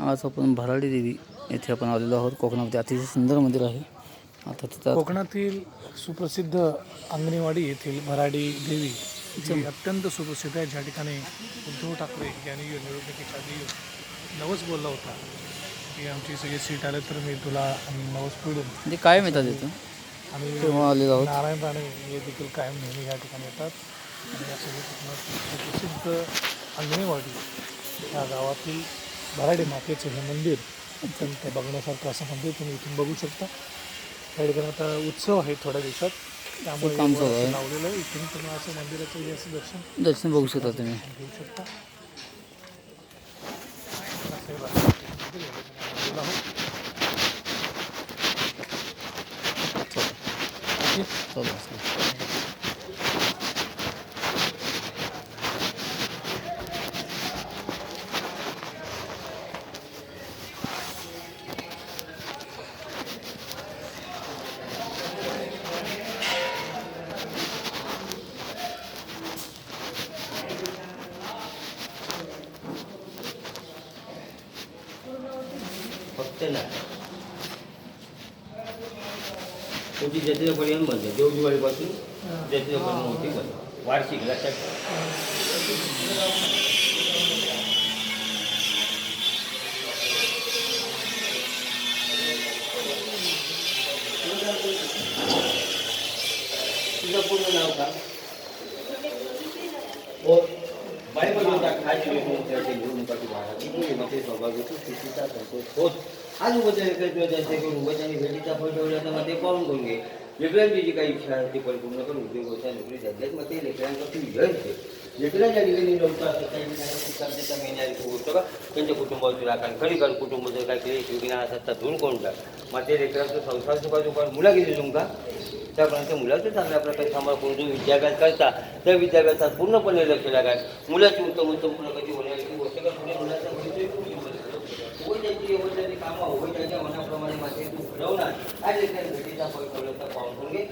आज आपण भराडी देवी येथे आपण आलेलो आहोत. कोकणामध्ये अतिशय सुंदर मंदिर आहे. आता तिथं कोकणातील सुप्रसिद्ध अंगणेवाडी येथील भराडी देवी जी अत्यंत सुप्रसिद्ध आहे, ज्या ठिकाणी उद्धव ठाकरे यांनी निवडणुकीच्या आधी नवस बोलला होता की आमची सगळी सीट आले तर मी तुला नवस पिळून. म्हणजे कायम येतात तिथं. आणि तेव्हा आलेलो आहोत. नारायण राणे हे देखील कायम नेहमी या ठिकाणी येतात. आणि या सगळ्या कोकणात सुप्रसिद्ध अंगणेवाडी या गावातील भराडी मातेचं हे मंदिर अत्यंत बघण्यासारखं असं मंदिर तुम्ही इथून बघू शकता. या ठिकाणी आता उत्सव आहे थोड्या दिवसात, त्यामुळे काम चालू आहे. लावलेलं आहे. इथून तुम्ही असं मंदिराचं हे असं दर्शन बघू शकता तुम्ही. घेऊ शकता. चला. फक्त ना तुमची जत्रेपर्यंत बनते, देव दिवाळीपासून जत्रेपर्यंत मोठी बनते वार्षिक लक्षात तुझं पूर्ण नाव का? हो बाईमध्ये होता खास त्याचे निवडणुकाची वाढा मते सौभाग्याची स्थितीचा संतोष होत आजूबाजूला कल्पना त्यांचे करून वचन भेटीचा फळ ठेवल्याचा मग ते पाहून करून घे. लेकरांची जी काही इच्छा आहे ती परिपूर्ण करून उद्योग होता नोकरी त्यांच्याच मग ते लेकरांपासून यश घे. लेकरांच्या ठिकाणी लवकर असं काही त्याचा मेहनत गोष्ट का त्यांच्या कुटुंबाची राखण खरी कारण कुटुंब जर काय केली योगिना असतात धुवून कोण टाक मग ते लेकरांचं संसार सुखा मुला गेली तुमका त्यापर्यंत मुलाचं चांगल्या प्रकारे सांभाळ करून जो विद्याभ्यास करता त्या विद्याभ्यासात पूर्णपणे लक्ष लागाय. मुलाची उत्तम प्रगती होण्याची गोष्ट का पुढे मुलाचा कामं होईल त्याच्या मनाप्रमाणे माझे तू घडवणार आज भेटीचा फळ ठेवलं तर पाहून घे.